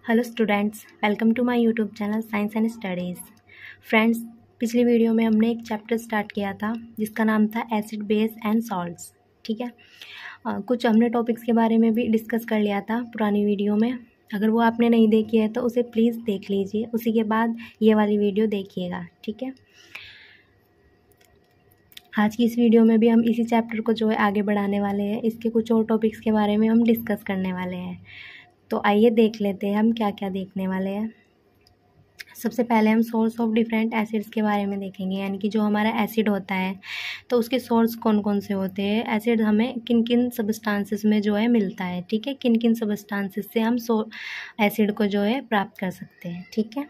Hello students, welcome to my YouTube channel science and studies. Friends, पिछली video में हमने एक चैप्टर स्टार्ट किया था जिसका नाम था एसिड बेस एंड सॉल्ट्स। ठीक है। कुछ हमने टॉपिक्स के बारे में भी डिस्कस कर लिया था पुरानी वीडियो में। अगर वो आपने नहीं देखी है तो उसे प्लीज़ देख लीजिए, उसी के बाद ये वाली वीडियो देखिएगा। ठीक है। आज की इस वीडियो में भी हम इसी चैप्टर को जो है आगे बढ़ाने वाले हैं। इसके कुछ और टॉपिक्स के बारे में हम डिस्कस करने वाले हैं। तो आइए देख लेते हैं हम क्या क्या देखने वाले हैं। सबसे पहले हम सोर्स ऑफ डिफरेंट एसिड्स के बारे में देखेंगे, यानी कि जो हमारा एसिड होता है तो उसके सोर्स कौन कौन से होते हैं। एसिड हमें किन किन सब्सटेंसेस में जो है मिलता है। ठीक है, किन किन सब्सटेंसेस से हम एसिड को जो है प्राप्त कर सकते हैं। ठीक है।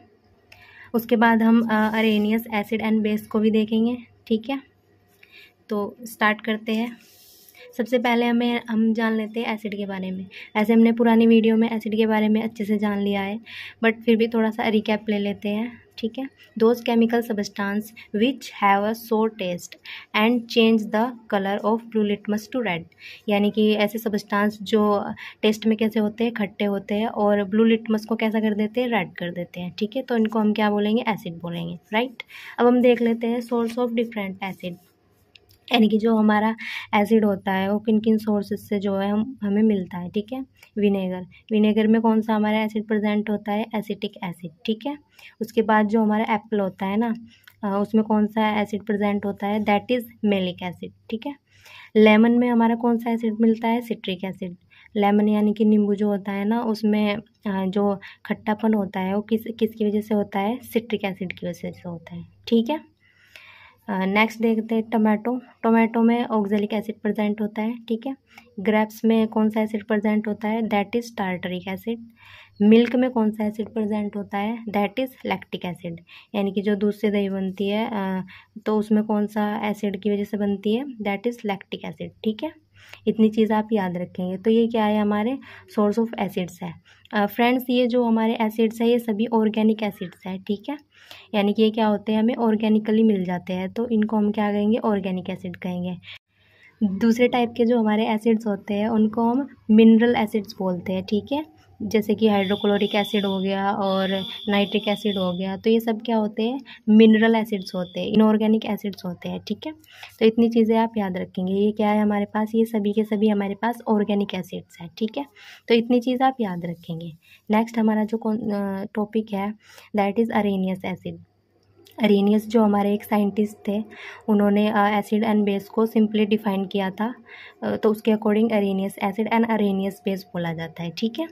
उसके बाद हम अरेनियस एसिड एंड बेस को भी देखेंगे। ठीक है, तो स्टार्ट करते हैं। सबसे पहले हम जान लेते हैं एसिड के बारे में। ऐसे हमने पुरानी वीडियो में एसिड के बारे में अच्छे से जान लिया है, बट फिर भी थोड़ा सा रिकैप ले लेते हैं। ठीक है। Those chemical substance which have a sour taste and change the colour of blue litmus to red, यानी कि ऐसे सब्सटेंस जो टेस्ट में कैसे होते हैं, खट्टे होते हैं और ब्लू लिटमस को कैसा कर देते हैं, रेड कर देते हैं। ठीक है, तो इनको हम क्या बोलेंगे, एसिड बोलेंगे। राइट। अब हम देख लेते हैं सोर्स ऑफ डिफरेंट एसिड, यानी कि जो हमारा एसिड होता है वो किन किन सोर्सेज से जो है हमें मिलता है। ठीक है। विनेगर में कौन सा हमारा एसिड प्रेजेंट होता है, एसिटिक एसिड। ठीक है। उसके बाद जो हमारा एप्पल होता है ना, उसमें कौन सा एसिड प्रेजेंट होता है, दैट इज़ मेलिक एसिड। ठीक है। लेमन में हमारा कौन सा एसिड मिलता है, सिट्रिक एसिड। लेमन यानी कि नींबू जो होता है ना, उसमें जो खट्टापन होता है वो किसकी वजह से होता है, सिट्रिक एसिड की वजह से होता है। ठीक है। नेक्स्ट देखते हैं टोमेटो में ऑक्जेलिक एसिड प्रेजेंट होता है। ठीक है। ग्रेप्स में कौन सा एसिड प्रेजेंट होता है, that is tartaric acid. Milk में कौन सा एसिड प्रेजेंट होता है, दैट इज़ लैक्टिक एसिड, यानी कि जो दूध से दही बनती है तो उसमें कौन सा एसिड की वजह से बनती है, दैट इज़ लैक्टिक एसिड। ठीक है। इतनी चीज़ आप याद रखेंगे। तो ये क्या है, हमारे सोर्स ऑफ एसिड्स है। फ्रेंड्स, ये जो हमारे एसिड्स है ये सभी ऑर्गेनिक एसिड्स है। ठीक है, यानी कि ये क्या होते हैं, हमें ऑर्गेनिकली मिल जाते हैं, तो इनको हम क्या कहेंगे, ऑर्गेनिक एसिड कहेंगे। दूसरे टाइप के जो हमारे एसिड्स होते हैं उनको हम मिनरल एसिड्स बोलते हैं। ठीक है, जैसे कि हाइड्रोक्लोरिक एसिड हो गया और नाइट्रिक एसिड हो गया, तो ये सब क्या होते हैं, मिनरल एसिड्स होते हैं, इनऑर्गेनिक एसिड्स होते हैं। ठीक है, तो इतनी चीज़ें आप याद रखेंगे। ये क्या है हमारे पास, ये सभी के सभी हमारे पास ऑर्गेनिक एसिड्स हैं। ठीक है, तो इतनी चीज़ आप याद रखेंगे। नेक्स्ट हमारा जो टॉपिक है that is Arrhenius acid. Arrhenius जो हमारे एक साइंटिस्ट थे, उन्होंने एसिड एंड बेस को सिंपली डिफाइन किया था, तो उसके according Arrhenius acid and Arrhenius base बोला जाता है। ठीक है,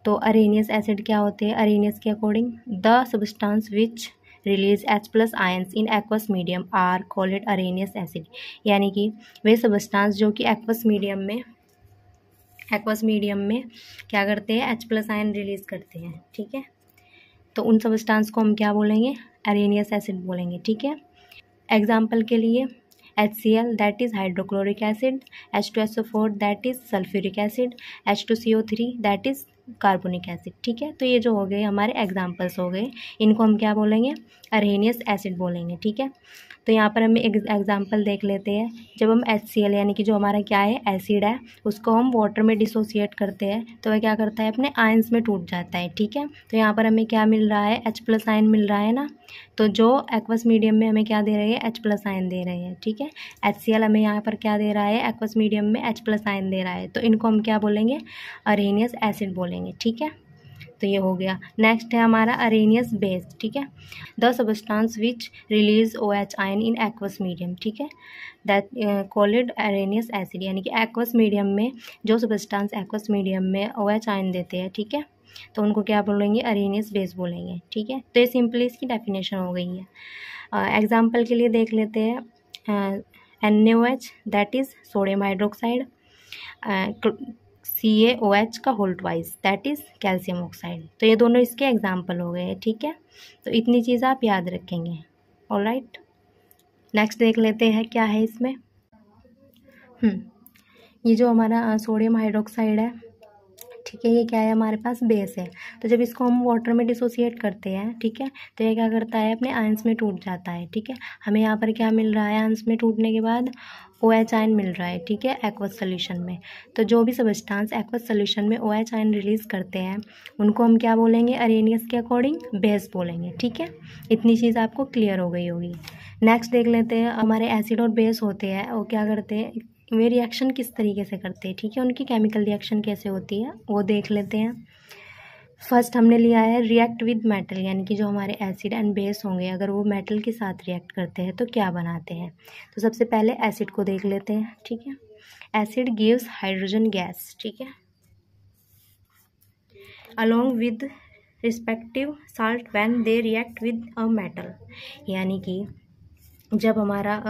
तो अरेनियस एसिड क्या होते हैं, अरेनियस के according the substance which release H+ ions in aqueous medium are called Arrhenius acid, यानी कि वे सब्सटेंस जो कि एक्वस मीडियम में क्या करते हैं, H+ आयन रिलीज करते हैं। ठीक है, तो उन सब्सटेंस को हम क्या बोलेंगे, अरेनियस एसिड बोलेंगे। ठीक है। एग्जाम्पल के लिए HCl that is hydrochloric acid, H2SO4 that is sulphuric acid, H2CO3 that is carbonic acid. ठीक है, तो ये जो हो गए हमारे एग्जाम्पल्स हो गए, इनको हम क्या बोलेंगे, अरेनियस एसिड बोलेंगे। ठीक है, तो यहाँ पर हम एक एग्जाम्पल देख लेते हैं। जब हम HCl यानी कि जो हमारा क्या है, एसिड है, उसको हम वाटर में डिसोसिएट करते हैं तो वह क्या करता है, अपने आयंस में टूट जाता है। ठीक है, तो यहाँ पर हमें क्या मिल रहा है, H+ आयन मिल रहा है ना, तो जो एक्वस मीडियम में हमें क्या दे रहे हैं, H+ आयन दे रहे हैं। ठीक है, HCl हमें यहाँ पर क्या दे रहा है, एक्वस मीडियम में H+ आयन दे रहा है, तो इनको हम क्या बोलेंगे, अरेनियस एसिड बोलेंगे। ठीक है, तो ये हो गया। नेक्स्ट है हमारा अरेनियस बेस। ठीक है, the substance which release OH ion in aqueous medium. ठीक है, दैट कॉल्ड अरेनियस एसिड, यानी कि एक्वस मीडियम में जो सब्सटेंस एक्वस मीडियम में OH आयन देते हैं, ठीक है, तो उनको क्या बोलेंगे, अरेनियस बेस बोलेंगे। ठीक है, तो ये सिंपली इसकी डेफिनेशन हो गई है। एग्जाम्पल के लिए देख लेते हैं, NaOH that is sodium hydroxide, CaOH का whole twice that is calcium oxide. तो ये दोनों इसके एग्जाम्पल हो गए। ठीक है, तो इतनी चीज़ आप याद रखेंगे। ऑलराइट, नेक्स्ट देख लेते हैं क्या है इसमें। ये जो हमारा सोडियम हाइड्रोक्साइड है, ठीक है, ये क्या है हमारे पास बेस है। तो जब इसको हम वाटर में डिसोसिएट करते हैं, ठीक है, तो ये क्या करता है अपने आयंस में टूट जाता है। ठीक है, हमें यहाँ पर क्या मिल रहा है आयंस में टूटने के बाद OH आयन मिल रहा है। ठीक है, एक्वस सोल्यूशन में। तो जो भी सब्सटेंस एक्वस सोल्यूशन में OH आयन रिलीज़ करते हैं उनको हम क्या बोलेंगे, अरेनियस के अकॉर्डिंग बेस बोलेंगे। ठीक है, इतनी चीज़ आपको क्लियर हो गई होगी। नेक्स्ट देख लेते हैं, हमारे एसिड और बेस होते हैं वो क्या करते हैं, वे रिएक्शन किस तरीके से करते हैं। ठीक है, उनकी केमिकल रिएक्शन कैसे होती है वो देख लेते हैं। फर्स्ट हमने लिया है रिएक्ट विद मेटल, यानी कि जो हमारे एसिड एंड बेस होंगे अगर वो मेटल के साथ रिएक्ट करते हैं तो क्या बनाते हैं। तो सबसे पहले एसिड को देख लेते हैं। ठीक है, एसिड गिव्स हाइड्रोजन गैस। ठीक है, along with respective salt when they react with a metal, यानी कि जब हमारा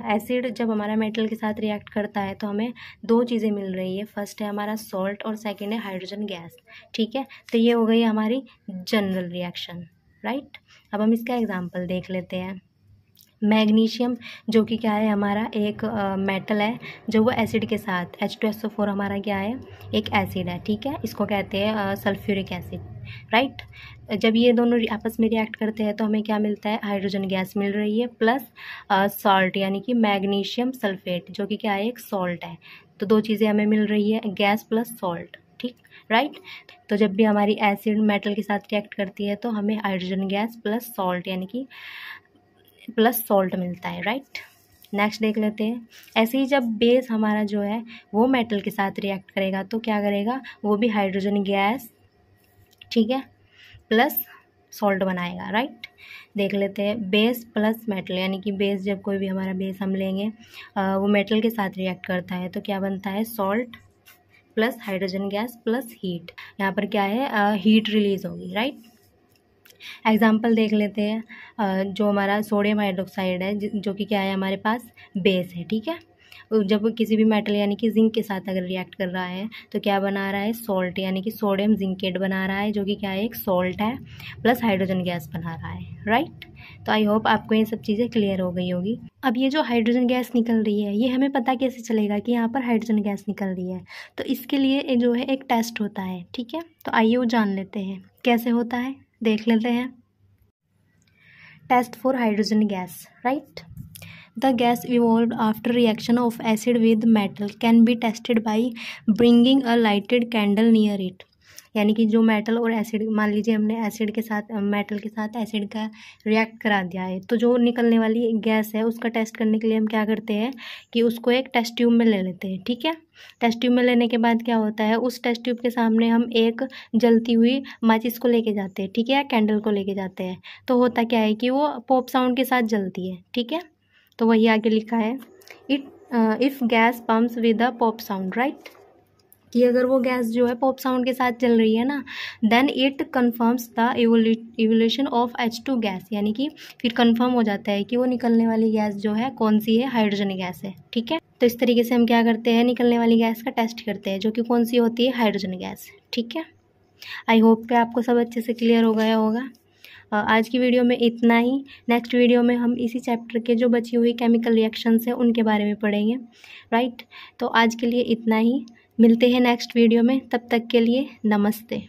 एसिड जब हमारा मेटल के साथ रिएक्ट करता है तो हमें दो चीज़ें मिल रही है। फर्स्ट है हमारा सॉल्ट और सेकंड है हाइड्रोजन गैस। ठीक है, तो ये हो गई हमारी जनरल रिएक्शन, राइट। अब हम इसका एग्जांपल देख लेते हैं। मैग्नीशियम जो कि क्या है हमारा एक मेटल है, जो वो एसिड के साथ H2SO4 हमारा क्या है, एक एसिड है। ठीक है, इसको कहते हैं सल्फ्यूरिक एसिड, राइट। जब ये दोनों आपस में रिएक्ट करते हैं तो हमें क्या मिलता है, हाइड्रोजन गैस मिल रही है प्लस सॉल्ट, यानी कि मैग्नीशियम सल्फेट जो कि क्या है, एक सॉल्ट है। तो दो चीज़ें हमें मिल रही है, गैस प्लस सॉल्ट। ठीक, राइट। तो जब भी हमारी एसिड मेटल के साथ रिएक्ट करती है तो हमें हाइड्रोजन गैस प्लस सॉल्ट यानी कि प्लस सॉल्ट मिलता है, राइट। नेक्स्ट देख लेते हैं, ऐसे ही जब बेस हमारा जो है वो मेटल के साथ रिएक्ट करेगा तो क्या करेगा, वो भी हाइड्रोजन गैस, ठीक है, प्लस सॉल्ट बनाएगा, राइट। देख लेते हैं, बेस प्लस मेटल, यानी कि बेस जब कोई भी हमारा बेस हम लेंगे वो मेटल के साथ रिएक्ट करता है तो क्या बनता है, salt plus hydrogen gas plus heat. यहाँ पर क्या है, हीट रिलीज होगी, राइट। एग्जाम्पल देख लेते हैं, जो हमारा सोडियम हाइड्रोक्साइड है जो कि क्या है हमारे पास बेस है। ठीक है, जब किसी भी मेटल यानी कि जिंक के साथ अगर रिएक्ट कर रहा है तो क्या बना रहा है, सॉल्ट, यानी कि सोडियम जिंकेट बना रहा है जो कि क्या है, एक सॉल्ट है, प्लस हाइड्रोजन गैस बना रहा है, राइट। तो आई होप आपको ये सब चीज़ें क्लियर हो गई होगी। अब ये जो हाइड्रोजन गैस निकल रही है ये हमें पता कैसे चलेगा कि यहाँ पर हाइड्रोजन गैस निकल रही है, तो इसके लिए जो है एक टेस्ट होता है। ठीक है, तो आइए वो जान लेते हैं कैसे होता है, देख लेते हैं। Test for hydrogen gas, right. The gas evolved after reaction of acid with metal can be tested by bringing a lighted candle near it। यानी कि जो मेटल और एसिड, मान लीजिए हमने एसिड के साथ मेटल के साथ एसिड का रिएक्ट करा दिया है तो जो निकलने वाली गैस है उसका टेस्ट करने के लिए हम क्या करते हैं कि उसको एक टेस्ट ट्यूब में ले लेते हैं। ठीक है, टेस्ट ट्यूब में लेने के बाद क्या होता है, उस टेस्ट ट्यूब के सामने हम एक जलती हुई माचिस को लेके जाते हैं, ठीक है, कैंडल को लेके जाते हैं। तो होता क्या है कि वो पॉप साउंड के साथ जलती है। ठीक है, तो वही आगे लिखा है, if gas pumps with a pop sound, right, कि अगर वो गैस जो है पॉप साउंड के साथ चल रही है ना, then it confirms the evolution of H2 gas, यानी कि फिर कंफर्म हो जाता है कि वो निकलने वाली गैस जो है कौन सी है, हाइड्रोजन गैस है। ठीक है, तो इस तरीके से हम क्या करते हैं, निकलने वाली गैस का टेस्ट करते हैं जो कि कौन सी होती है, हाइड्रोजन गैस। ठीक है, आई होप कि आपको सब अच्छे से क्लियर हो गया होगा। आज की वीडियो में इतना ही। नेक्स्ट वीडियो में हम इसी चैप्टर के जो बची हुई केमिकल रिएक्शंस हैं उनके बारे में पढ़ेंगे, राइट। तो आज के लिए इतना ही, मिलते हैं नेक्स्ट वीडियो में, तब तक के लिए नमस्ते।